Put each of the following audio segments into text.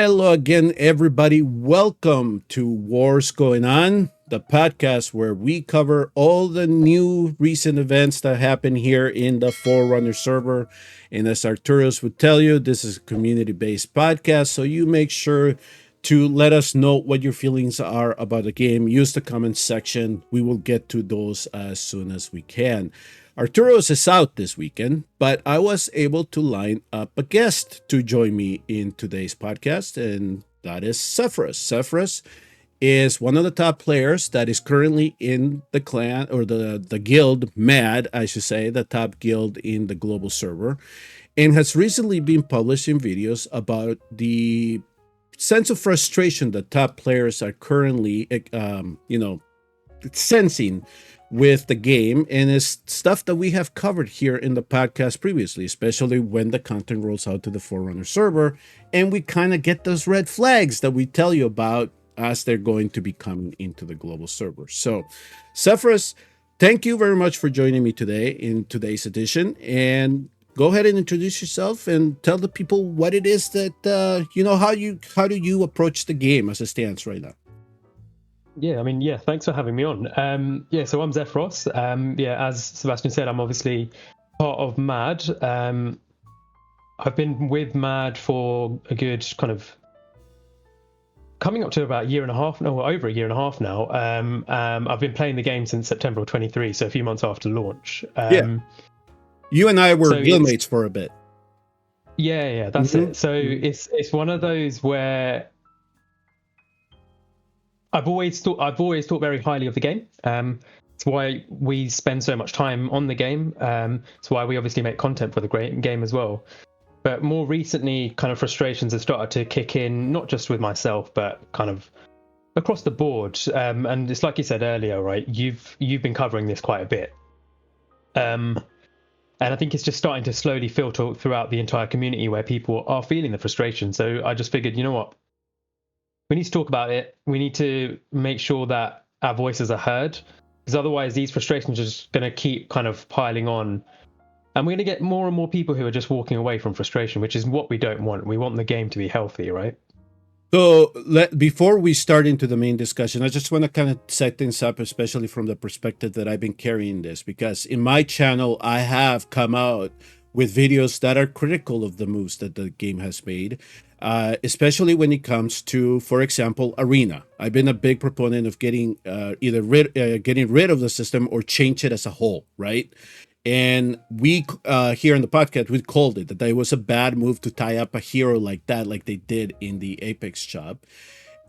Hello again, everybody. Welcome to WoR's Going On, the podcast where we cover all the new recent events that happen here in the Forerunner server. And as Arcturus would tell you, this is a community-based podcast, so you make sure to let us know what your feelings are about the game. Use the comment section. We will get to those as soon as we can. Arcturus is out this weekend, but I was able to line up a guest to join me in today's podcast, and that is Zephyros. Zephyros is one of the top players that is currently in the clan, or the guild MAD, I should say, the top guild in the global server, and has recently been publishing videos about the sense of frustration that top players are currently, sensing with the game, and it's stuff that we have covered here in the podcast previously, especially when the content rolls out to the Forerunner server, and we kind of get those red flags that we tell you about as they're going to be coming into the global server. So, Zephyros, thank you very much for joining me today in today's edition, and go ahead and introduce yourself and tell the people what it is that how do you approach the game as it stands right now. Thanks for having me on. So I'm Zephyros. As Sebastian said, I'm obviously part of MAD. I've been with MAD for a good kind of coming up to about over a year and a half now. I've been playing the game since September of 23, so a few months after launch. You and I were guildmates for a bit. That's it. So it's one of those where I've always thought very highly of the game. It's why we spend so much time on the game. It's why we obviously make content for the great game as well. But more recently, kind of frustrations have started to kick in, not just with myself, but kind of across the board. And it's like you said earlier, right? You've been covering this quite a bit. And I think it's just starting to slowly filter throughout the entire community where people are feeling the frustration. So I just figured, you know what? We need to talk about it. We need to make sure that our voices are heard, because otherwise these frustrations are just going to keep kind of piling on. And we're going to get more and more people who are just walking away from frustration, which is what we don't want. We want the game to be healthy, right? So before we start into the main discussion, I just want to kind of set things up, especially from the perspective that I've been carrying this, because in my channel, I have come out with videos that are critical of the moves that the game has made, especially when it comes to, for example, Arena. I've been a big proponent of getting getting rid of the system or change it as a whole, right? And we here in the podcast, we called it that it was a bad move to tie up a hero like that, like they did in the Apex job.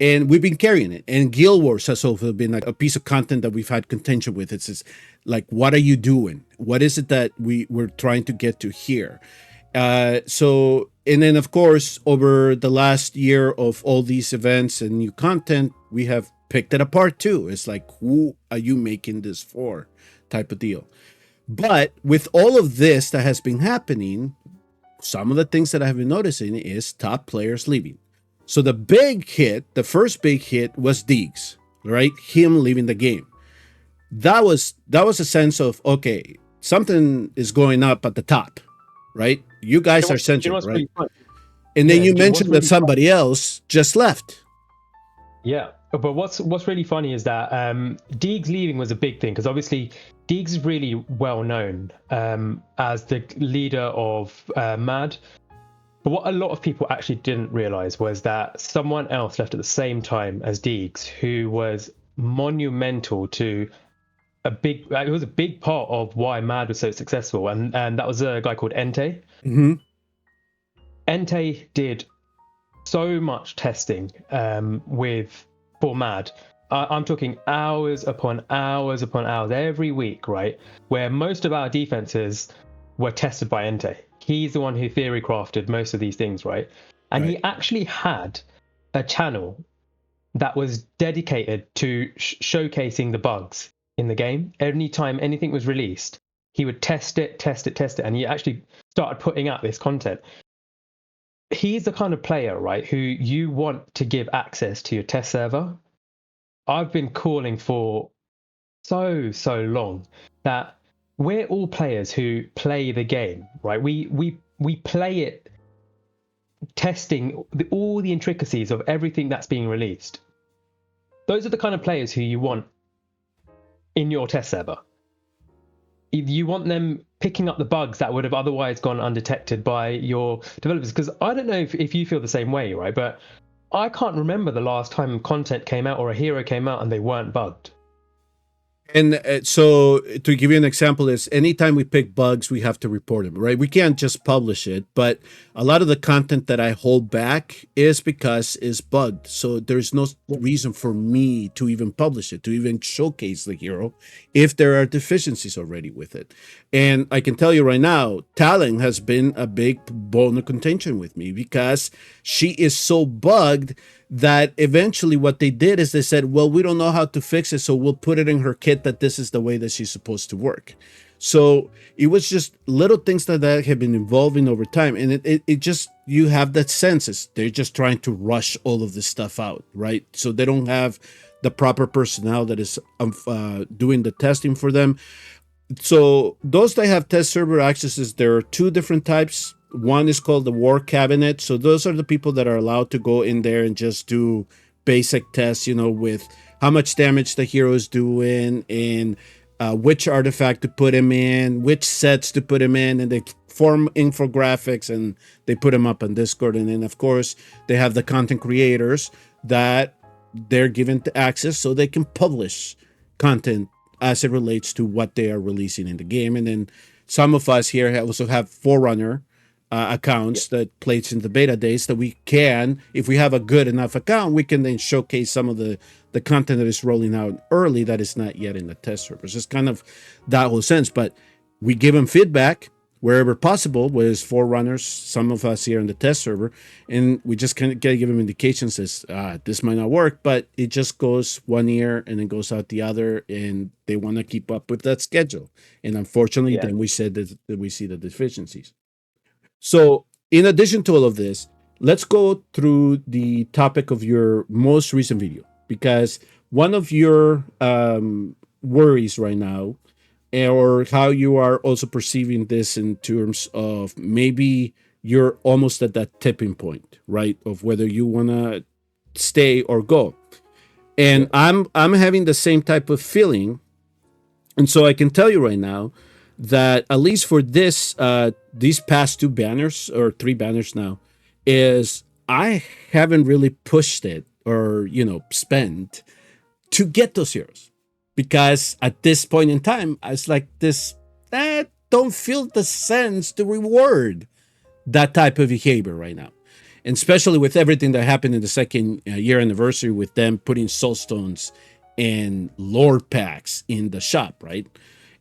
And we've been carrying it. And Guild Wars has also been like a piece of content that we've had contention with. It's just like, what are you doing? What is it that we're trying to get to here? And then, of course, over the last year of all these events and new content, we have picked it apart too. It's like, who are you making this for? Type of deal. But with all of this that has been happening, some of the things that I have been noticing is top players leaving. So the first big hit was Diggs, right? Him leaving the game. That was a sense of, okay, something is going up at the top, right? You guys are sensing, right? Really, and then you mentioned that somebody else just left. Yeah, but what's really funny is that Diggs leaving was a big thing, because obviously Diggs is really well known as the leader of MAD. But what a lot of people actually didn't realize was that someone else left at the same time as Diggs, who was monumental to it was a big part of why MAD was so successful. And that was a guy called Entei. Mm-hmm. Entei did so much testing for MAD. I'm talking hours upon hours every week, right? Where most of our defenses were tested by Entei. He's the one who theory crafted most of these things, right? And He actually had a channel that was dedicated to showcasing the bugs in the game. Anytime anything was released, he would test it, and he actually started putting out this content. He's the kind of player, right, who you want to give access to your test server. I've been calling for so long that we're all players who play the game, right? We play it testing all the intricacies of everything that's being released. Those are the kind of players who you want in your test server. You want them picking up the bugs that would have otherwise gone undetected by your developers. Because I don't know if you feel the same way, right? But I can't remember the last time content came out or a hero came out and they weren't bugged. And so to give you an example is anytime we pick bugs, we have to report them, right? We can't just publish it, but a lot of the content that I hold back is because it's bugged. So there's no reason for me to even publish it, to even showcase the hero if there are deficiencies already with it. And I can tell you right now, Talon has been a big bone of contention with me because she is so bugged that eventually what they did is they said, well, we don't know how to fix it, so we'll put it in her kit that this is the way that she's supposed to work. So it was just little things that have been evolving over time. And it just, you have that sense they're just trying to rush all of this stuff out, right? So they don't have the proper personnel that is doing the testing for them. So those that have test server accesses, there are two different types. One is called the War Cabinet. So those are the people that are allowed to go in there and just do basic tests, you know, with how much damage the hero is doing and which artifact to put him in, which sets to put him in, and they form infographics and they put them up on Discord. And then, of course, they have the content creators that they're given access so they can publish content as it relates to what they are releasing in the game. And then some of us here also have Forerunner accounts that plays in the beta days that we can, if we have a good enough account, we can then showcase some of the content that is rolling out early that is not yet in the test servers. It's kind of that whole sense, but we give them feedback wherever possible with Forerunners, some of us here in the test server, and we just kind of give them indications as this might not work, but it just goes one ear and then goes out the other, and they want to keep up with that schedule. And unfortunately, then we said that we see the deficiencies. So in addition to all of this, let's go through the topic of your most recent video, because one of your worries right now, or how you are also perceiving this in terms of maybe you're almost at that tipping point, right? Of whether you want to stay or go. And I'm having the same type of feeling. And so I can tell you right now that at least for this, these past two banners or three banners now, is I haven't really pushed it or, you know, spent to get those heroes. Because at this point in time, I was like, I don't feel the sense to reward that type of behavior right now. And especially with everything that happened in the second year anniversary with them putting soulstones and lore packs in the shop, right?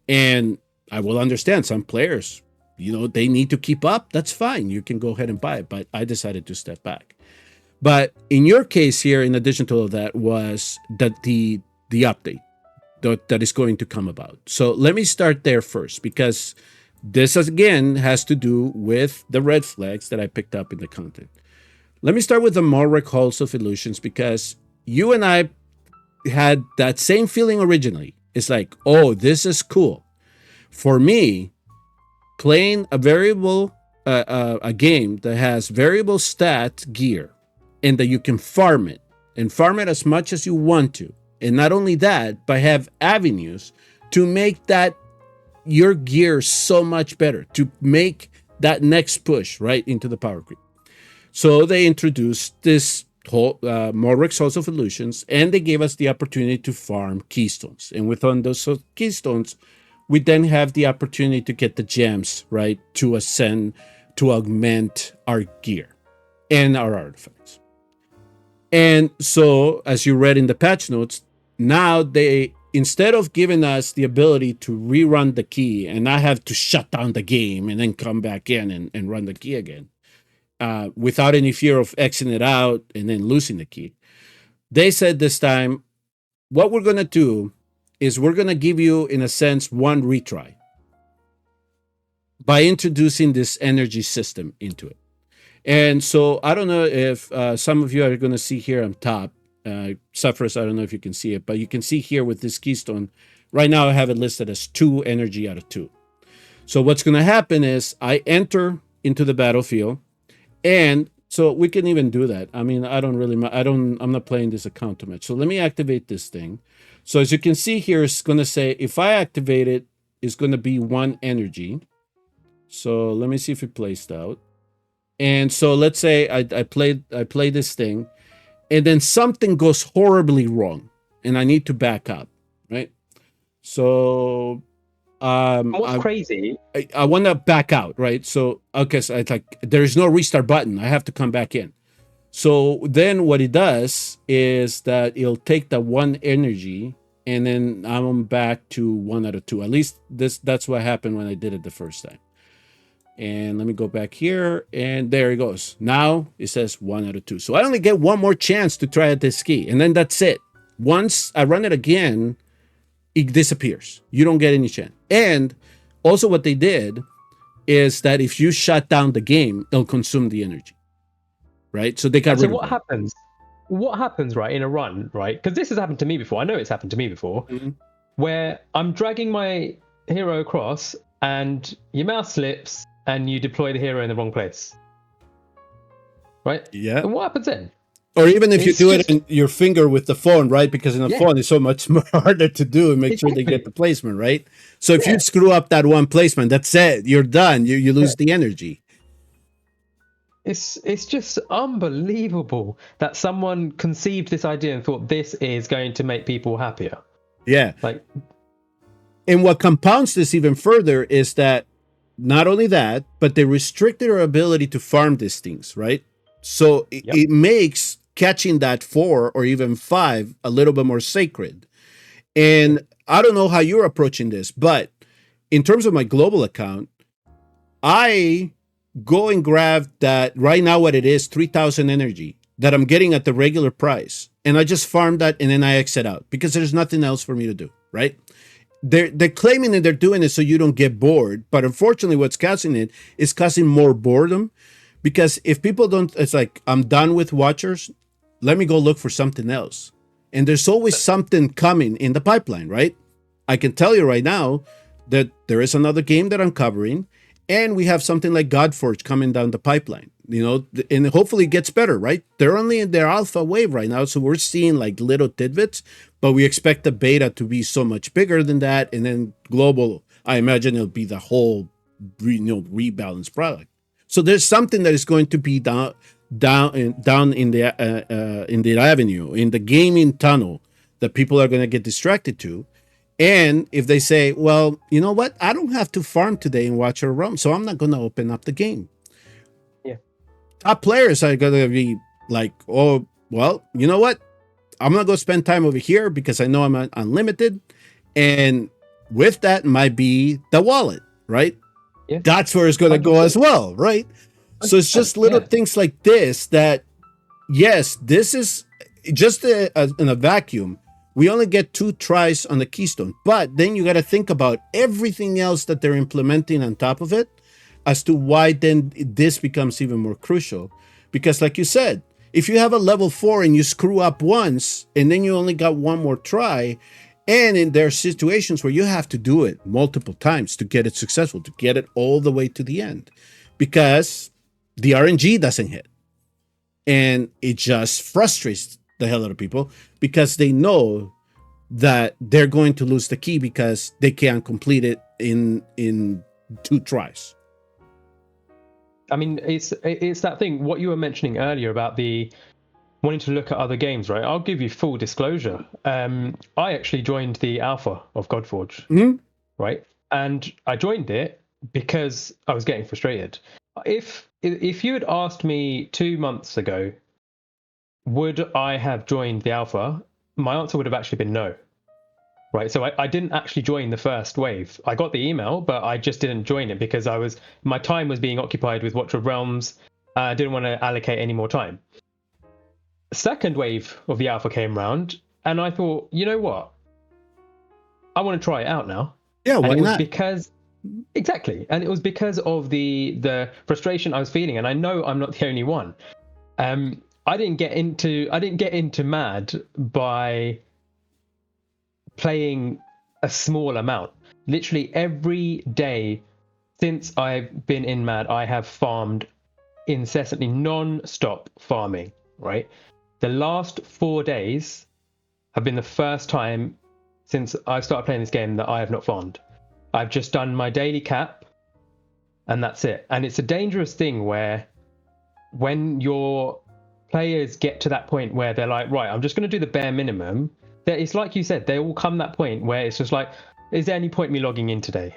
And I will understand some players, you know, they need to keep up. That's fine. You can go ahead and buy it. But I decided to step back. But in your case here, in addition to all of that, was that the update that is going to come about. So let me start there first, because this again has to do with the red flags that I picked up in the content. Let me start with the Malrik Halls of Illusions, because you and I had that same feeling originally. It's like, oh, this is cool. For me, playing a variable, a game that has variable stat gear, and that you can farm it, and farm it as much as you want to. And not only that, but have avenues to make that your gear so much better, to make that next push right into the power creep. So they introduced this whole Malrik's Halls of Illusions, and they gave us the opportunity to farm keystones. And within those keystones, we then have the opportunity to get the gems, right, to ascend, to augment our gear and our artifacts. And so, as you read in the patch notes, now they, instead of giving us the ability to rerun the key and not have to shut down the game and then come back in and run the key again, without any fear of exiting it out and then losing the key, they said this time, what we're going to do is we're going to give you, in a sense, one retry by introducing this energy system into it. And so I don't know if some of you are going to see here on top, Zephyros, I don't know if you can see it, but you can see here with this keystone, right now I have it listed as 2 energy out of 2. So what's going to happen is I enter into the battlefield, and So we can even do that. I mean, I'm not playing this account too much. So let me activate this thing. So as you can see here, it's going to say, if I activate it, it's going to be 1 energy. So let me see if it placed out. And so let's say I play this thing, and then something goes horribly wrong, and I need to back up, right? So What's crazy? I want to back out, right? So okay, so it's like there's no restart button. I have to come back in. So then what it does is that it'll take the 1 energy, and then I'm back to 1 out of 2. At least that's what happened when I did it the first time. And let me go back here, and there it goes. Now it says 1 out of 2. So I only get 1 more chance to try at this key, and then that's it. Once I run it again, it disappears. You don't get any chance. And also what they did is that if you shut down the game, it'll consume the energy. Right? So they got rid of it. What happens? What happens, right, in a run, right? Because this has happened to me before. I know it's happened to me before, where I'm dragging my hero across, and your mouse slips, and you deploy the hero in the wrong place. Right? Yeah. And what happens then? Or even if you do it in your finger with the phone, right? Because in the phone, it's so much more harder to do and make sure they get the placement, right? So if you screw up that one placement, that's it. You're done. You lose the energy. It's just unbelievable that someone conceived this idea and thought this is going to make people happier. Yeah. Like, and what compounds this even further is that not only that, but they restricted our ability to farm these things, right? So it makes catching that 4 or even 5 a little bit more sacred. And I don't know how you're approaching this, but in terms of my global account, I go and grab that right now, what it is, 3,000 energy that I'm getting at the regular price. And I just farm that, and then I exit out because there's nothing else for me to do, right? They're claiming that they're doing it so you don't get bored. But unfortunately, what's causing it is causing more boredom. Because if people don't, it's like, I'm done with Watchers. Let me go look for something else. And there's always something coming in the pipeline, right? I can tell you right now that there is another game that I'm covering, and we have something like Godforge coming down the pipeline, you know, and hopefully it gets better, right? They're only in their alpha wave right now, so we're seeing like little tidbits, but we expect the beta to be so much bigger than that. And then global, I imagine it'll be the whole, rebalanced product. So there's something that is going to be down in the avenue, in the gaming tunnel, that people are going to get distracted to. And if they say, well, you know what, I don't have to farm today and watch a roam, so I'm not going to open up the game. Yeah. Top players are going to be like, oh, well, you know what, I'm not going to spend time over here because I know I'm unlimited. And with that might be the wallet, right? Yeah. That's where it's going to go as well, right? So it's just little things like this that, yes, this is just in a vacuum. We only get 2 tries on the keystone, but then you got to think about everything else that they're implementing on top of it as to why then this becomes even more crucial. Because like you said, if you have a level 4 and you screw up once and then you only got 1 more try, and there are situations where you have to do it multiple times to get it successful, to get it all the way to the end, because the RNG doesn't hit. And it just frustrates the hell out of people because they know that they're going to lose the key because they can't complete it in 2 tries. I mean, it's that thing, what you were mentioning earlier about the wanting to look at other games, right? I'll give you full disclosure. I actually joined the alpha of Godforge, right? And I joined it because I was getting frustrated. If you had asked me 2 months ago, would I have joined the alpha? My answer would have actually been no, right? So I didn't actually join the first wave. I got the email, but I just didn't join it because my time was being occupied with Watcher of Realms. I didn't want to allocate any more time. Second wave of the alpha came round, and I thought, you know what? I want to try it out now. Yeah, why not? Because exactly, and it was because of the frustration I was feeling, and I know I'm not the only one. I didn't get into mad by playing a small amount. Literally every day since I've been in mad, I have farmed incessantly non-stop farming, right? The last 4 days have been the first time since I started playing this game that I have not farmed. I've just done my daily cap, and that's it. And it's a dangerous thing where when your players get to that point where they're like, right, I'm just going to do the bare minimum, that it's like you said, they all come that point where it's just like, is there any point me logging in today?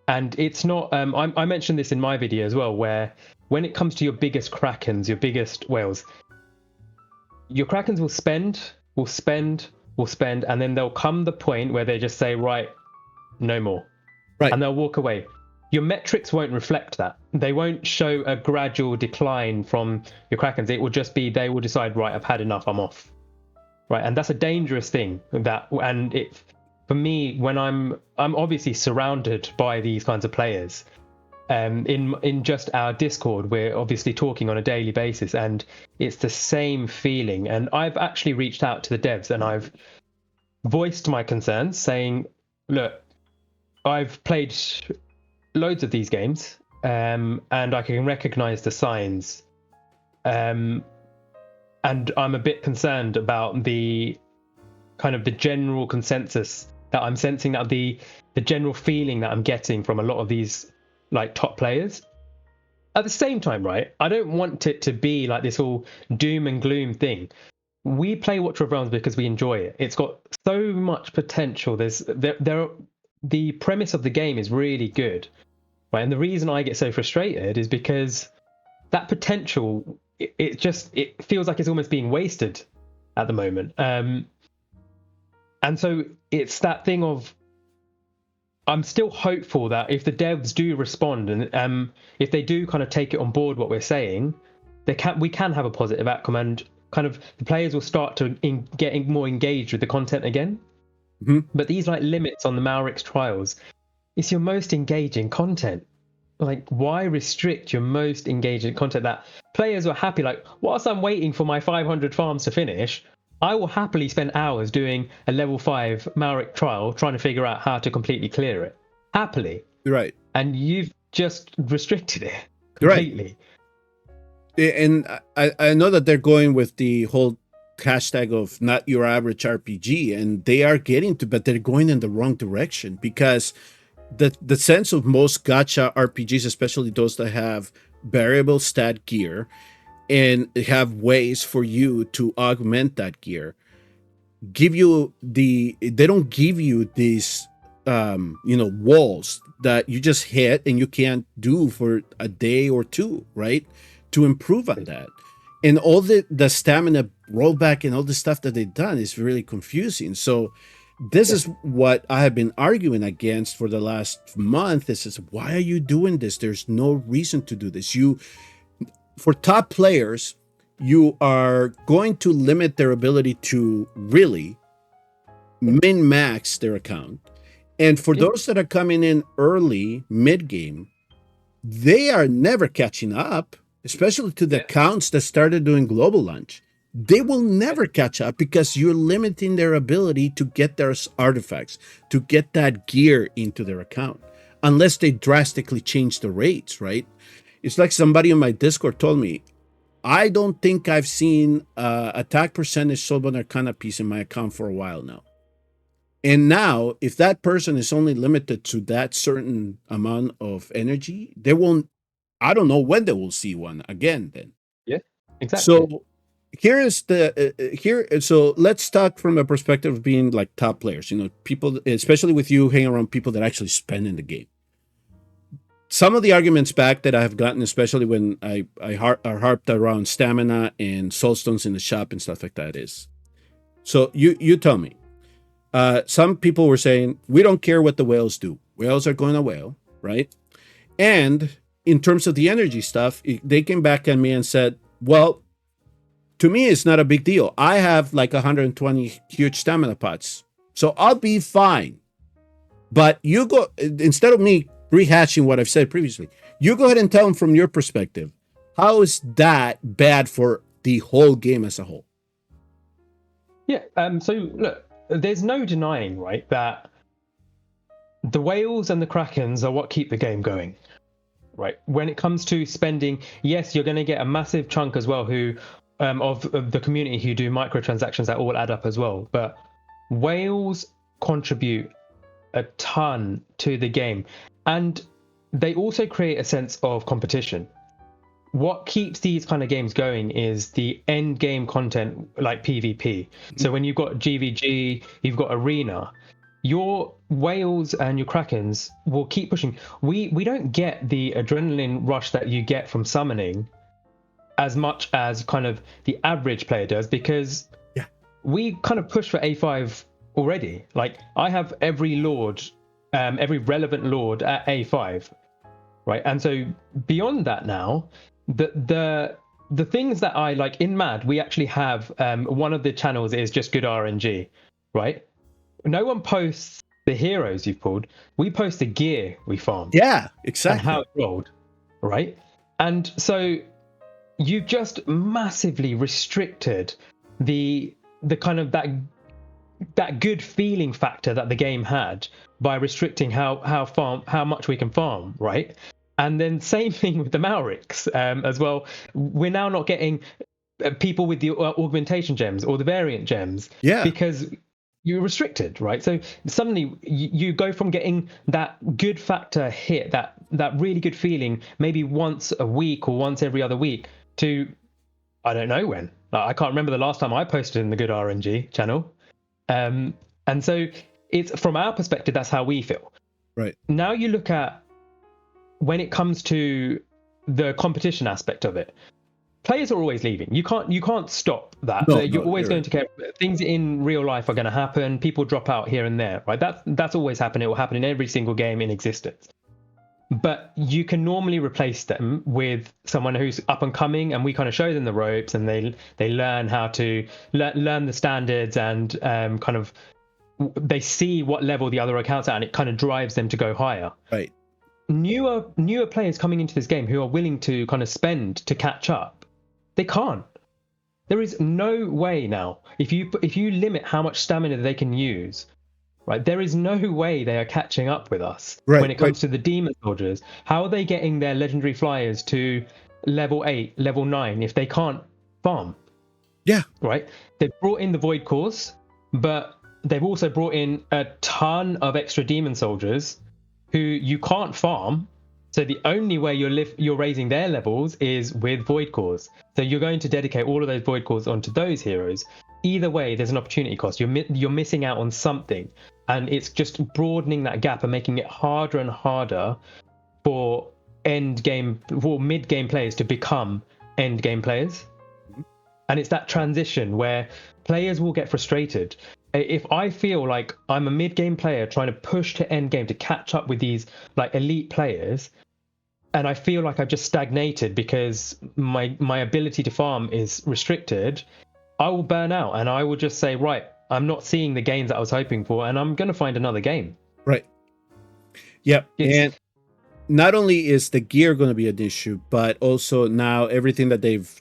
And it's not, I mentioned this in my video as well, where when it comes to your biggest krakens, your biggest whales, your krakens will spend, and then there'll come the point where they just say, right, no more. Right. And they'll walk away. Your metrics won't reflect that. They won't show a gradual decline from your krakens. It will just be, they will decide, right, I've had enough, I'm off. Right, and that's a dangerous thing. And it, for me, when I'm obviously surrounded by these kinds of players, in just our Discord, we're obviously talking on a daily basis, and it's the same feeling. And I've actually reached out to the devs and I've voiced my concerns, saying, look, I've played loads of these games, and I can recognize the signs. And I'm a bit concerned about the kind of the general consensus that I'm sensing, that the general feeling that I'm getting from a lot of these like top players. At the same time, right, I don't want it to be like this all doom and gloom thing. We play Watcher of Realms because we enjoy it. It's got so much potential. The premise of the game is really good, right? And the reason I get so frustrated is because that potential, it feels like it's almost being wasted at the moment. And so it's that thing of, I'm still hopeful that if the devs do respond and if they do kind of take it on board what we're saying, we can have a positive outcome, and kind of the players will start to get more engaged with the content again. Mm-hmm. But these like limits on the Malrik's trials, it's your most engaging content. Like, why restrict your most engaging content that players were happy? Like, whilst I'm waiting for my 500 farms to finish, I will happily spend hours doing a level 5 Malrik trial trying to figure out how to completely clear it. Happily. Right. And you've just restricted it completely. Right. And I know that they're going with the whole hashtag of not your average RPG, and they are getting to, but they're going in the wrong direction, because the sense of most gacha RPGs, especially those that have variable stat gear and have ways for you to augment that gear, they don't give you these walls that you just hit and you can't do for a day or two, right, to improve on that. And all the stamina rollback and all the stuff that they've done is really confusing. So this is what I have been arguing against for the last month. This is, why are you doing this? There's no reason to do this. For top players, you are going to limit their ability to really min-max their account. And for those that are coming in early, mid-game, they are never catching up, especially to the accounts that started doing global launch. They will never catch up because you're limiting their ability to get their artifacts, to get that gear into their account, unless they drastically change the rates, right? It's like somebody on my Discord told me, I don't think I've seen attack percentage Soulbound Arcana piece in my account for a while now. And now, if that person is only limited to that certain amount of energy, they won't, I don't know when they will see one again then. Yeah, exactly. So here is so let's talk from a perspective of being like top players, people, especially with you hanging around people that actually spend in the game. Some of the arguments back that I have gotten, especially when I harped around stamina and soulstones in the shop and stuff like that, is, so you tell me, some people were saying, we don't care what the whales do. Whales are going to whale, right? And in terms of the energy stuff, they came back at me and said, well, to me, it's not a big deal. I have like 120 huge stamina pots, so I'll be fine. But you go, instead of me rehashing what I've said previously, you go ahead and tell them from your perspective, how is that bad for the whole game as a whole? Yeah, so look, there's no denying, right, that the whales and the krakens are what keep the game going. right? When it comes to spending, yes, you're going to get a massive chunk as well who of the community who do microtransactions that all add up as well. But whales contribute a ton to the game, and they also create a sense of competition. What keeps these kind of games going is the end game content, like PvP. So when you've got GVG, you've got Arena, your whales and your krakens will keep pushing. We don't get the adrenaline rush that you get from summoning as much as kind of the average player does, because we kind of push for A5 already. Like, I have every lord, every relevant lord at A5, right? And so beyond that now, the things that I like in Mad, we actually have one of the channels is just good RNG, right? No one posts the heroes you've pulled. We post the gear we farmed. Yeah, exactly. And how it rolled, right? And so you've just massively restricted the kind of that good feeling factor that the game had by restricting how much we can farm, right? And then same thing with the Malriks as well. We're now not getting people with the augmentation gems or the variant gems, because you're restricted, right? So suddenly you go from getting that good factor hit, that really good feeling, maybe once a week or once every other week, to I don't know when. I can't remember the last time I posted in the good RNG channel. And so it's, from our perspective, that's how we feel. Right. Now you look at when it comes to the competition aspect of it, players are always leaving. You can't stop that. You're always going to care. Things in real life are going to happen. People drop out here and there, right? That's always happened. It will happen in every single game in existence. But you can normally replace them with someone who's up and coming, and we kind of show them the ropes, and they learn how to learn the standards, and kind of they see what level the other accounts are, and it kind of drives them to go higher. Right. Newer players coming into this game who are willing to kind of spend to catch up, they can't. There is no way now. If you limit how much stamina they can use, right, there is no way they are catching up with us when it comes to the demon soldiers. How are they getting their legendary flyers to level 8, level 9 if they can't farm? Yeah. Right? They've brought in the void cores, but they've also brought in a ton of extra demon soldiers who you can't farm. So the only way you're raising their levels is with void cores. So you're going to dedicate all of those void cores onto those heroes. Either way, there's an opportunity cost. You're missing out on something, and it's just broadening that gap and making it harder and harder for mid game players to become end game players. And it's that transition where players will get frustrated. If I feel like I'm a mid game player trying to push to end game to catch up with these like elite players, and I feel like I've just stagnated because my ability to farm is restricted, I will burn out, and I will just say, right, I'm not seeing the gains that I was hoping for, and I'm going to find another game. Right. Yep. And not only is the gear going to be an issue, but also now everything that they've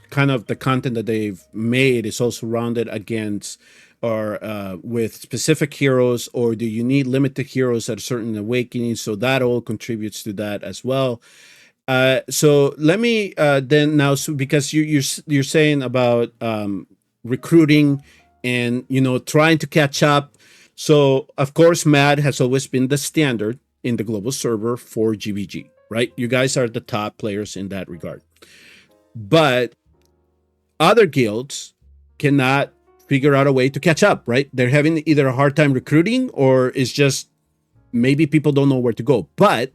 kind of the content that they've made is also rounded against or with specific heroes, or do you need limited heroes at a certain awakening? So that all contributes to that as well. So let me then now, so because you're saying about recruiting and trying to catch up. So of course, Mad has always been the standard in the global server for GVG, right? You guys are the top players in that regard, but other guilds cannot figure out a way to catch up, right? They're having either a hard time recruiting, or it's just maybe people don't know where to go. But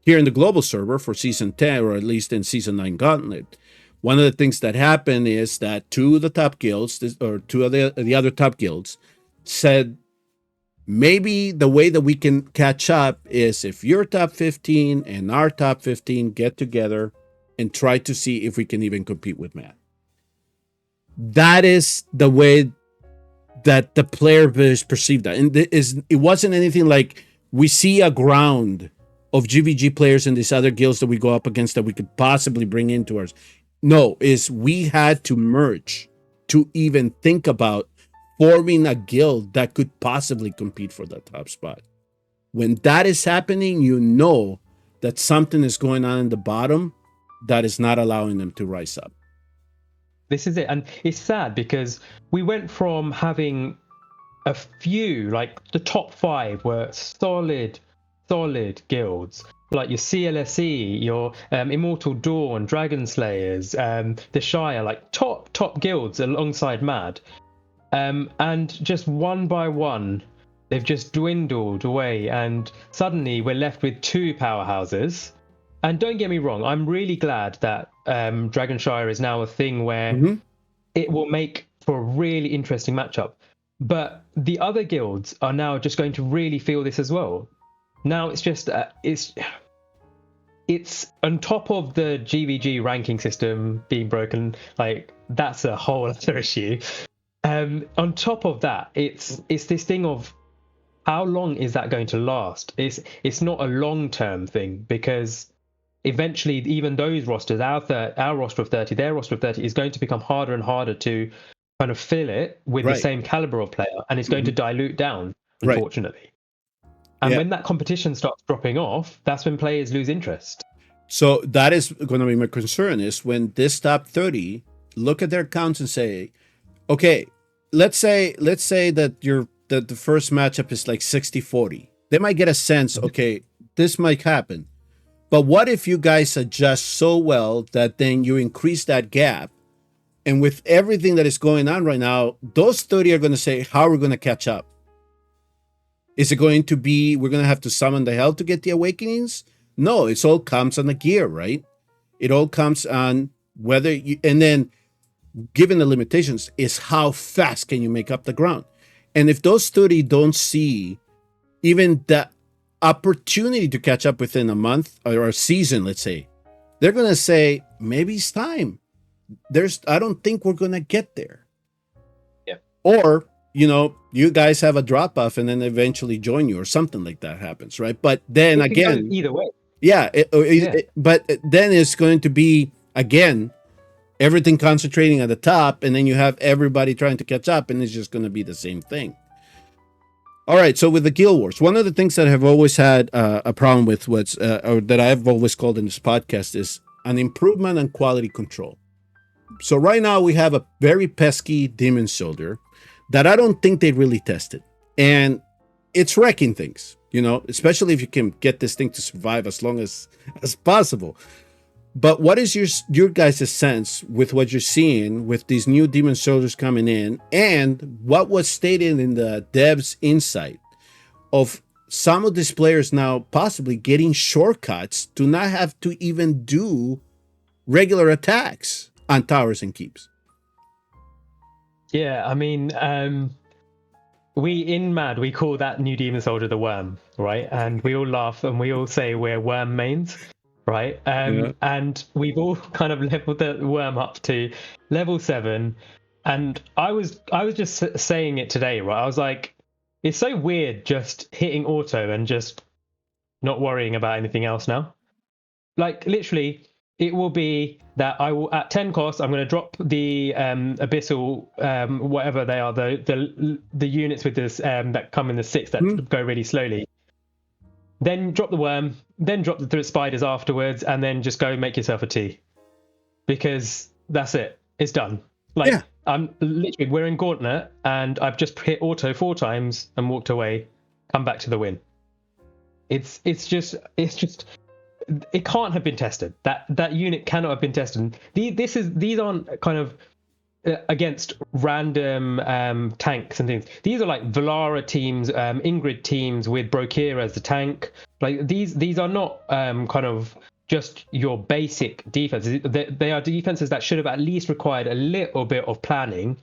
here in the global server for season 10, or at least in season 9 Gauntlet, one of the things that happened is that two of the top guilds, or two of the other top guilds, said maybe the way that we can catch up is if your top 15 and our top 15 get together and try to see if we can even compete with Matt. That is the way that the player perceived that. And it wasn't anything like we see a ground of GVG players and these other guilds that we go up against that we could possibly bring into ours. No, is we had to merge to even think about forming a guild that could possibly compete for that top spot. When that is happening, that something is going on in the bottom that is not allowing them to rise up. This is it. And it's sad because we went from having a few, like the top 5 were solid guilds, like your CLSE, your Immortal Dawn, Dragon Slayers, the Shire, like top guilds alongside Mad. And just one by one, they've just dwindled away, and suddenly we're left with 2 powerhouses. And don't get me wrong, I'm really glad that Dragonshire is now a thing where it will make for a really interesting matchup. But the other guilds are now just going to really feel this as well. Now it's just it's on top of the GVG ranking system being broken. Like, that's a whole other issue. On top of that, it's this thing of how long is that going to last? It's not a long-term thing, because eventually even those rosters, our roster of 30, their roster of 30, is going to become harder and harder to kind of fill it with the same caliber of player, and it's going to dilute down, unfortunately. And when that competition starts dropping off, that's when players lose interest. So that is going to be my concern, is when this top 30 look at their counts and say, okay, let's say that the first matchup is like 60-40. They might get a sense, okay, this might happen. But what if you guys adjust so well that then you increase that gap? And with everything that is going on right now, those 30 are going to say, how are we going to catch up? Is it going to be, we're going to have to summon the hell to get the awakenings? No, it all comes on the gear, right? It all comes on whether you, and then given the limitations, is how fast can you make up the ground? And if those 30 don't see even the opportunity to catch up within a month or a season, let's say, they're going to say, maybe it's time. I don't think we're going to get there. Yeah. Or, you guys have a drop off and then eventually join you, or something like that happens, right? But then again, either way. Yeah. But then it's going to be, again, everything concentrating at the top, and then you have everybody trying to catch up, and it's just going to be the same thing. All right, so with the Guild Wars, one of the things that I've always had a problem with, or that I've always called in this podcast, is an improvement on quality control. So right now we have a very pesky Demon Soldier that I don't think they really tested. And it's wrecking things, especially if you can get this thing to survive as long as possible. But what is your guys' sense with what you're seeing with these new Demon Soldiers coming in, and what was stated in the devs' insight of some of these players now possibly getting shortcuts to not have to even do regular attacks on towers and keeps? Yeah, I mean, we in Mad, we call that new Demon Soldier the Worm, right? And we all laugh and we all say we're Worm mains. Right. And we've all kind of leveled the Worm up to level 7. And I was just saying it today, right? I was like, it's so weird just hitting auto and just not worrying about anything else now. Like, literally, it will be that I will, at 10 cost, I'm going to drop the abyssal, whatever they are, the units with this that come in the 6 that go really slowly. Then drop the Worm, then drop the spiders afterwards, and then just go make yourself a tea. Because that's it. It's done. I'm literally, we're in Gauntlet, and I've just hit auto 4 times and walked away, come back to the win. It's just, it can't have been tested. That unit cannot have been tested. These aren't kind of against random tanks and things. These are like Valara teams, Ingrid teams with Brokira as the tank. Like these are not kind of just your basic defenses. They are defenses that should have at least required a little bit of planning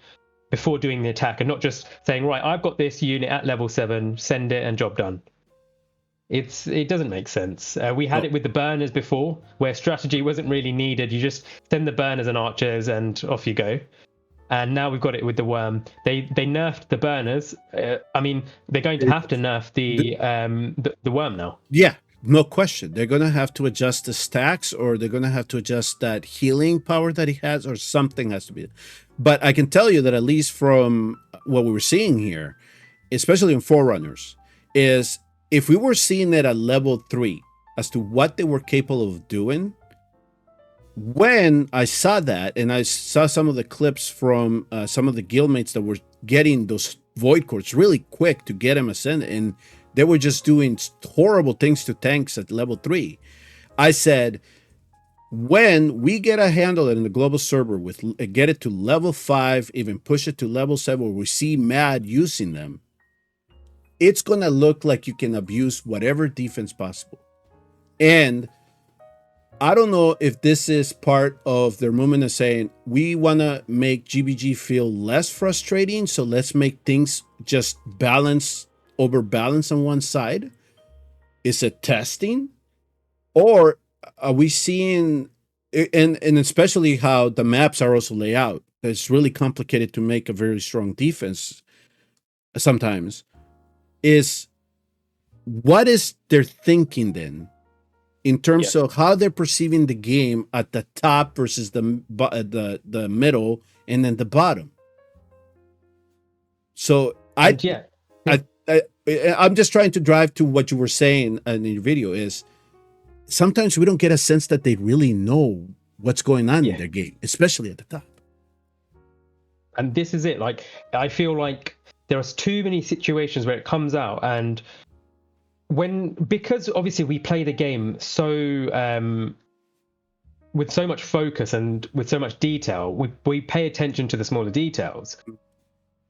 before doing the attack, and not just saying, right, I've got this unit at level 7, send it and job done. It doesn't make sense. We had it with the burners before, where strategy wasn't really needed. You just send the burners and archers and off you go. And now we've got it with the Worm. They nerfed the burners. I mean, they're going to have to nerf the Worm now. Yeah, no question. They're going to have to adjust the stacks, or they're going to have to adjust that healing power that he has, or something has to be. But I can tell you that at least from what we were seeing here, especially in Forerunners, is if we were seeing it at level 3, as to what they were capable of doing. When I saw that, and I saw some of the clips from some of the guildmates that were getting those void cores really quick to get them ascended, and they were just doing horrible things to tanks at level 3. I said, when we get a handle in the global server with get it to level 5, even push it to level 7, where we see Mad using them, it's going to look like you can abuse whatever defense possible. And I don't know if this is part of their movement of saying, we want to make GBG feel less frustrating, so let's make things just overbalance on one side. Is it testing? Or are we seeing, and especially how the maps are also laid out, it's really complicated to make a very strong defense sometimes, is what is their thinking then in terms of how they're perceiving the game at the top versus the middle and then the bottom? So I'm just trying to drive to what you were saying in your video is, sometimes we don't get a sense that they really know what's going on in their game, especially at the top. And this is it. Like, I feel like there are too many situations where it comes out, and because obviously we play the game so with so much focus and with so much detail, we pay attention to the smaller details.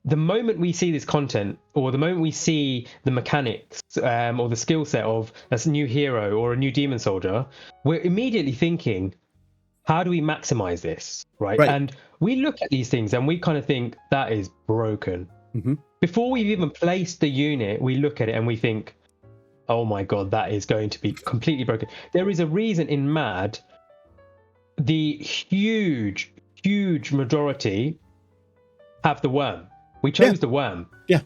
The moment we see this content, or the moment we see the mechanics or the skill set of a new hero or a new demon soldier, we're immediately thinking, how do we maximize this, right? And we look at these things and we kind of think, that is broken. Before we've even placed the unit, we look at it and we think, oh my god, that is going to be completely broken. There is a reason in Mad, the huge majority have the worm. We chose the worm. Yeah.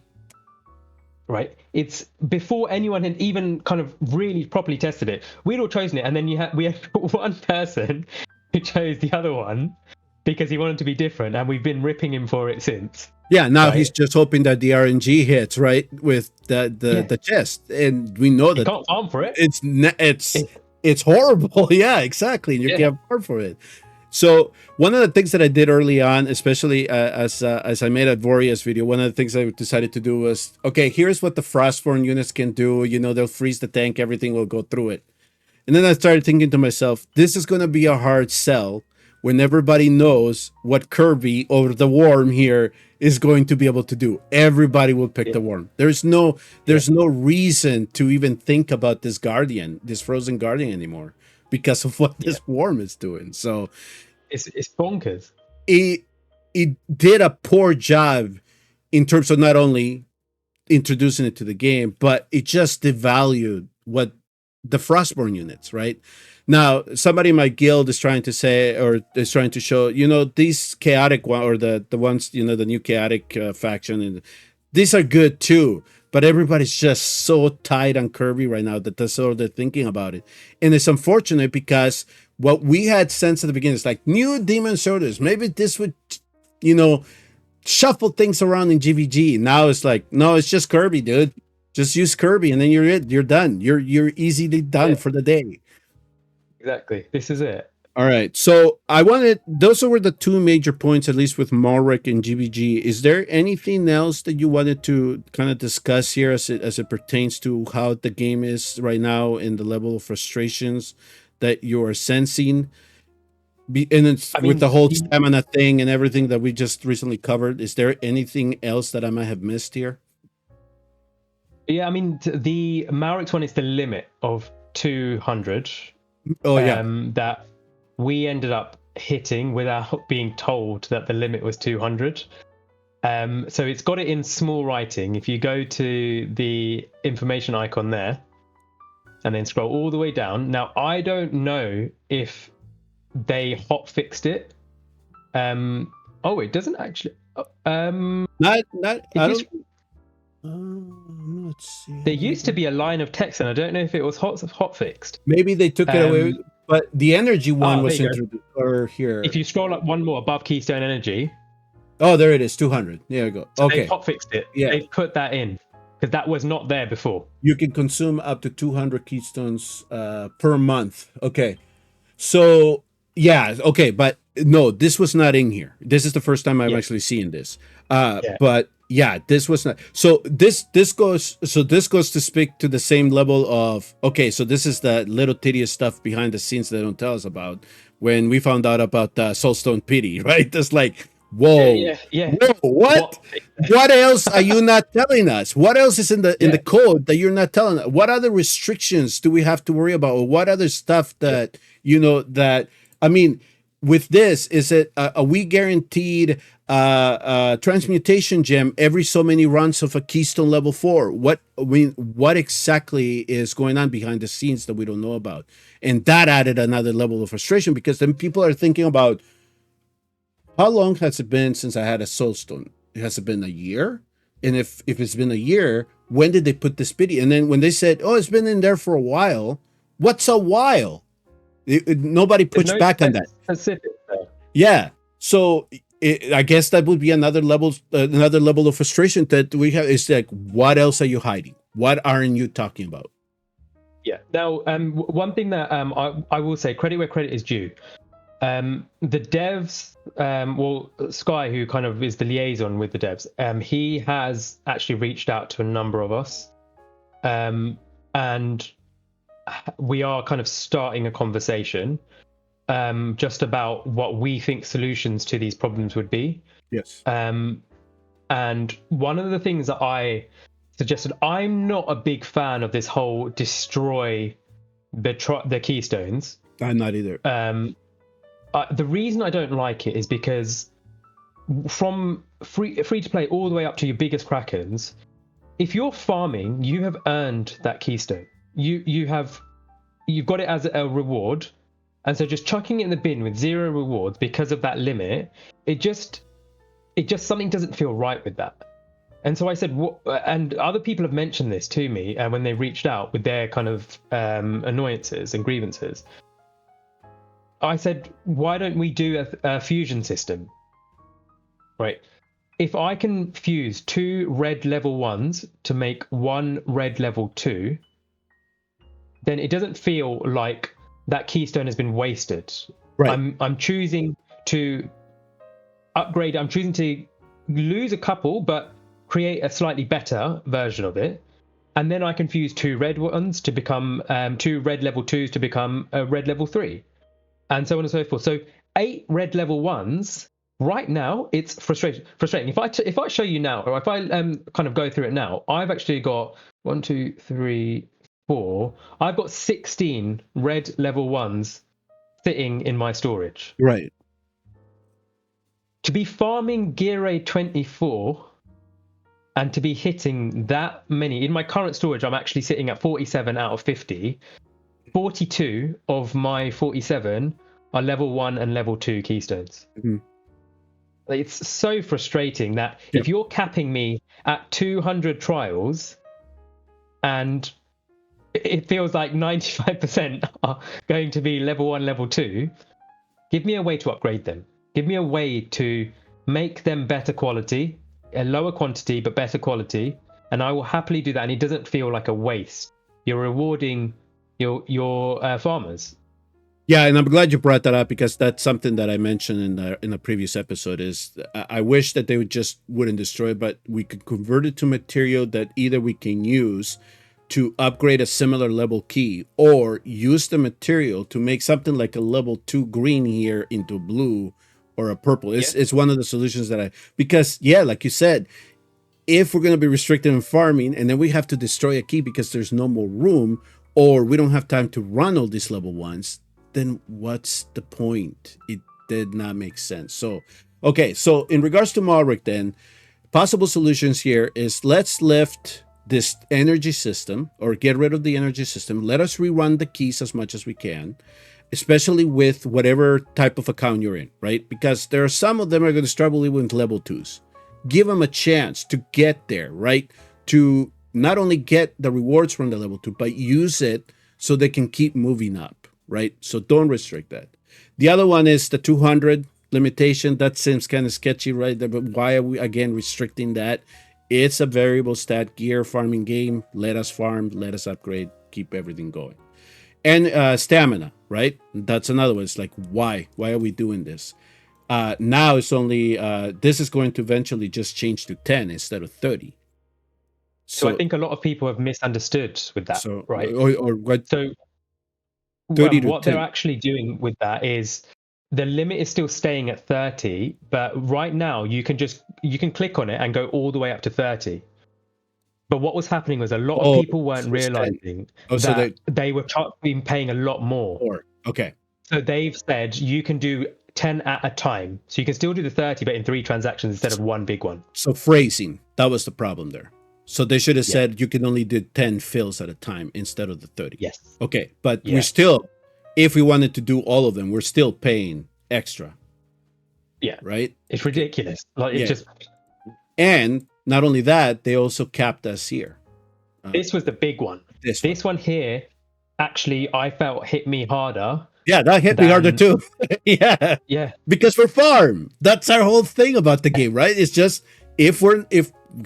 Right? It's before anyone had even kind of really properly tested it. We'd all chosen it, and then we had one person who chose the other one because he wanted to be different, and we've been ripping him for it since. Yeah, now he's just hoping that the RNG hits, right, with the chest, and we know that you can't farm for it. It's horrible. Yeah, exactly. And you can't farm for it. So one of the things that I did early on, especially as I made a WoR's video, one of the things I decided to do was, okay, here's what the Frostborn units can do. You know, they'll freeze the tank, everything will go through it. And then I started thinking to myself, this is going to be a hard sell when everybody knows what Kirby over the worm here is going to be able to do. Everybody will pick the worm. There's no reason to even think about this Guardian, this Frozen Guardian anymore, because of what this worm is doing. So it's bonkers. It did a poor job in terms of not only introducing it to the game, but it just devalued what the Frostborn units, right? Now, somebody in my guild is trying to say, or is trying to show, you know, these chaotic one, or the ones, you know, the new chaotic faction, and these are good too. But everybody's just so tight on Kirby right now that that's all they're thinking about it. And it's unfortunate because what we had sense at the beginning is like new demon soldiers. Maybe this would, you know, shuffle things around in GVG. Now it's like, no, it's just Kirby, dude. Just use Kirby and then you're done. You're easily done for the day. Exactly. This is it. All right. So those were the two major points, at least with Malrik and GVG. Is there anything else that you wanted to kind of discuss here as it pertains to how the game is right now and the level of frustrations that you are sensing? With the whole stamina thing and everything that we just recently covered, is there anything else that I might have missed here? Yeah, I mean, the Malrik's one is the limit of 200. Oh, yeah. That we ended up hitting without being told that the limit was 200. So it's got it in small writing. If you go to the information icon there and then scroll all the way down. Now, I don't know if they hot fixed it. It doesn't actually. Let's see. There used to be a line of text, and I don't know if it was hot fixed. Maybe they took it away. But the energy one was introduced here. If you scroll up one more above Keystone Energy. Oh, there it is, 200. There you go. So okay. They hot fixed it. Yeah. They put that in because that was not there before. You can consume up to 200 keystones per month. Okay. So yeah, okay, but no, this was not in here. This is the first time I'm actually seeing this. But yeah, this was not. So this goes to speak to the same level of, okay, so this is the little tedious stuff behind the scenes they don't tell us about when we found out about Soulstone Pity, right? That's like, whoa, whoa, what else are you not telling us? What else is in the code that you're not telling us? What other restrictions do we have to worry about? Or what other stuff that that, I mean, with this, is it a we guaranteed transmutation gem every so many runs of a keystone level 4? What exactly is going on behind the scenes that we don't know about? And that added another level of frustration, because then people are thinking about, how long has it been since I had a soulstone? Has it been a year? And if it's been a year, when did they put this pity? And then when they said, oh, it's been in there for a while, what's a while? Nobody pushed back on that. Specific, yeah. So I guess that would be another level of frustration that we have. Is like, what else are you hiding? What aren't you talking about? Yeah. Now, one thing that I will say, credit where credit is due. The devs, Sky, who kind of is the liaison with the devs, he has actually reached out to a number of us, and we are kind of starting a conversation just about what we think solutions to these problems would be. Yes. And one of the things that I suggested, I'm not a big fan of this whole destroy the keystones. I'm not either. The reason I don't like it is because from free to play all the way up to your biggest krakens, if you're farming, you have earned that keystone. You've got it as a reward, and so just chucking it in the bin with 0 rewards because of that limit, it just something doesn't feel right with that. And so I said, and other people have mentioned this to me when they reached out with their kind of annoyances and grievances. I said, why don't we do a fusion system? Right. If I can fuse 2 red level 1s to make 1 red level 2, then it doesn't feel like that keystone has been wasted. Right. I'm choosing to upgrade. I'm choosing to lose a couple, but create a slightly better version of it. And then I can fuse 2 red ones to become 2 red level 2s to become a red level 3. And so on and so forth. So 8 red level 1s. Right now, it's frustrating. If I show you now, or if I kind of go through it now, I've actually got 1, 2, 3, 4. I've got 16 red level 1s sitting in my storage. Right. To be farming Gear 24 and to be hitting that many in my current storage, I'm actually sitting at 47 out of 50. 42 of my 47 are level 1 and level 2 keystones. Mm-hmm. It's so frustrating that if you're capping me at 200 trials and it feels like 95% are going to be level 1, level 2, give me a way to upgrade them. Give me a way to make them better quality, a lower quantity, but better quality. And I will happily do that. And it doesn't feel like a waste. You're rewarding your farmers. Yeah, and I'm glad you brought that up, because that's something that I mentioned in a previous episode. Is I wish that they wouldn't destroy it, but we could convert it to material that either we can use to upgrade a similar level key, or use the material to make something like a level 2 green here into blue or a purple. It's one of the solutions because like you said, if we're going to be restricted in farming and then we have to destroy a key because there's no more room, or we don't have time to run all these level 1s, then what's the point? It did not make sense. So, okay. So in regards to Malrik, then possible solutions here is, let's lift this energy system, or get rid of the energy system. Let us rerun the keys as much as we can, especially with whatever type of account you're in, right? Because there are some of them are going to struggle with level 2s. Give them a chance to get there, right? To not only get the rewards from the level 2, but use it so they can keep moving up, right? So don't restrict that. The other one is the 200 limitation. That seems kind of sketchy, right? But why are we again restricting that? It's a variable stat gear farming game. Let us farm, let us upgrade, keep everything going. And stamina, right? That's another one. It's like, why? Why are we doing this? Now it's only, this is going to eventually just change to 10 instead of 30. So I think a lot of people have misunderstood with that, So, right? or what? So 30 to what 10. they're actually doing with that is the limit is still staying at 30, but right now you can click on it and go all the way up to 30. But what was happening was a lot of people weren't realizing that they were being paying a lot more. Okay. So they've said you can do 10 at a time. So you can still do the 30, but in 3 transactions instead of one big one. So phrasing, that was the problem there. So they should have said you can only do 10 fills at a time instead of the 30. Yes. Okay. But we're still, if we wanted to do all of them, we're still paying extra. Yeah. Right? It's ridiculous. Like it's just. And not only that, they also capped us here. This was the big one. This one here, actually, I felt hit me harder. Yeah, that hit me harder too. Yeah. Because we're farm. That's our whole thing about the game, right? It's just if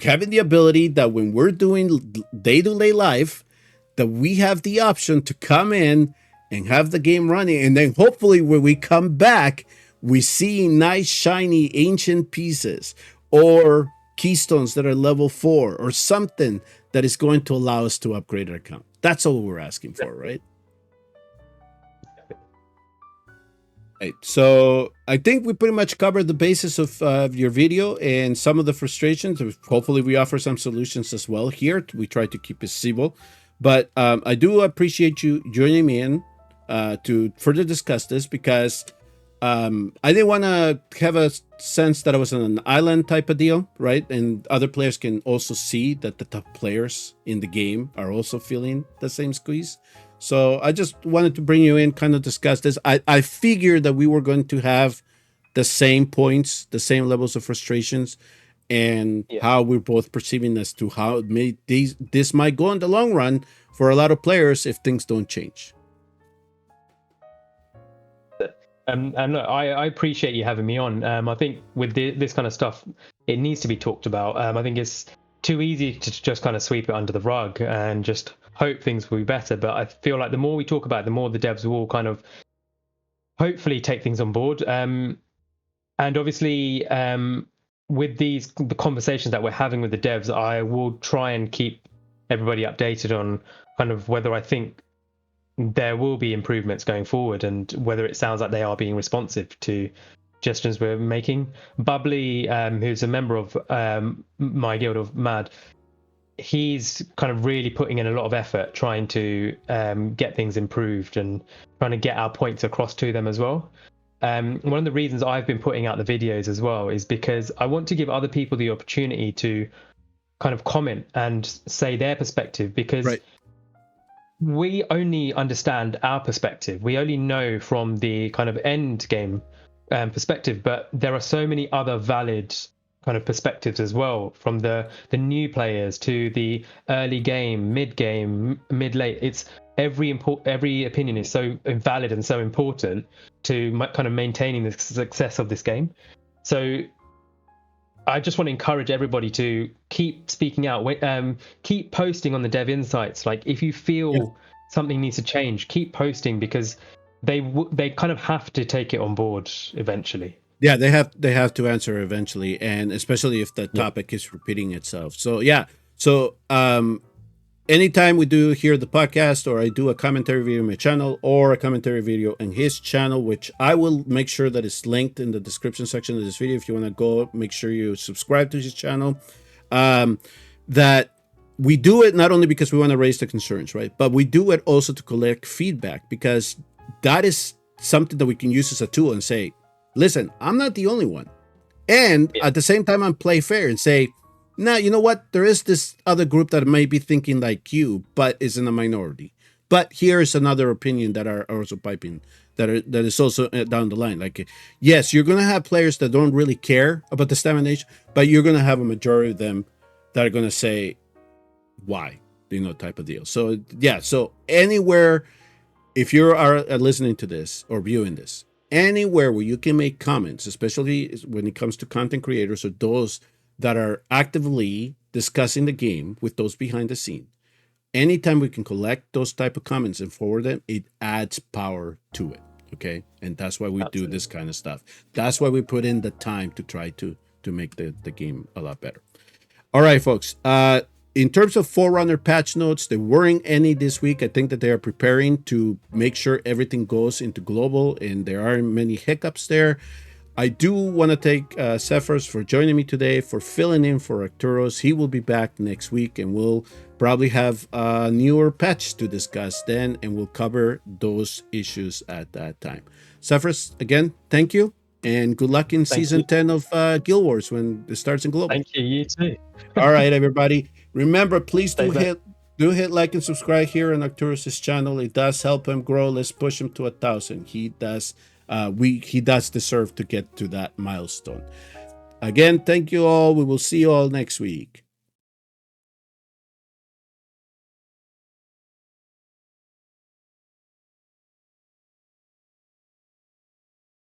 having the ability that when we're doing day-to-day life, that we have the option to come in and have the game running, and then hopefully when we come back, we see nice shiny ancient pieces or keystones that are level 4 or something that is going to allow us to upgrade our account. That's all we're asking for, right? Right. So I think we pretty much covered the basis of your video and some of the frustrations. Hopefully we offer some solutions as well here. We try to keep it civil, but I do appreciate you joining me in to further discuss this, because I didn't want to have a sense that I was on an island type of deal, right? And other players can also see that the top players in the game are also feeling the same squeeze. So I just wanted to bring you in, kind of discuss this. I figured that we were going to have the same points, the same levels of frustrations, and how we're both perceiving as to how this might go in the long run for a lot of players if things don't change. And look, I appreciate you having me on. I think with this kind of stuff, it needs to be talked about. I think it's too easy to just kind of sweep it under the rug and just hope things will be better. But I feel like the more we talk about it, the more the devs will kind of hopefully take things on board. And obviously, with the conversations that we're having with the devs, I will try and keep everybody updated on kind of whether I think there will be improvements going forward and whether it sounds like they are being responsive to suggestions we're making. Bubbly, who's a member of my guild of Mad, he's kind of really putting in a lot of effort trying to get things improved and trying to get our points across to them as well. One of the reasons I've been putting out the videos as well is because I want to give other people the opportunity to kind of comment and say their perspective, because we only understand our perspective. We only know from the kind of end game perspective, but there are so many other valid kind of perspectives as well, from the new players to the early game, mid game, mid late. It's every opinion is so valid and so important to kind of maintaining the success of this game. So I just want to encourage everybody to keep speaking out, keep posting on the Dev Insights. Like if you feel something needs to change, keep posting, because they kind of have to take it on board eventually. Yeah, they have to answer eventually, and especially if the topic is repeating itself. So anytime we do here the podcast, or I do a commentary video on my channel or a commentary video on his channel, which I will make sure that is linked in the description section of this video. If you want to go, make sure you subscribe to his channel. That we do it not only because we want to raise the concerns, right? But we do it also to collect feedback, because that is something that we can use as a tool and say, listen, I'm not the only one. And at the same time, I'm play fair and say, nah, you know what? There is this other group that may be thinking like you, but is in a minority. But here's another opinion that are also piping, that is also down the line. Like, yes, you're going to have players that don't really care about the stamination, but you're going to have a majority of them that are going to say, why? Type of deal. So, yeah. So anywhere, if you are listening to this or viewing this, anywhere where you can make comments, especially when it comes to content creators or those that are actively discussing the game with those behind the scene. Anytime we can collect those type of comments and forward them, it adds power to it. Okay, and that's why we do this kind of stuff. That's why we put in the time to try to make the game a lot better. All right, folks. In terms of Forerunner patch notes, there weren't any this week. I think that they are preparing to make sure everything goes into global, and there aren't many hiccups there. I do want to thank Zephyros for joining me today, for filling in for Arcturus. He will be back next week, and we'll probably have a newer patch to discuss then, and we'll cover those issues at that time. Zephyros, again, thank you, and good luck in Season 10 of Guild Wars when it starts in global. Thank you. You too. All right, everybody. Remember, please do hit like and subscribe here on Arcturus's channel. It does help him grow. Let's push him to 1,000. He does. He does deserve to get to that milestone. Again, thank you all. We will see you all next week.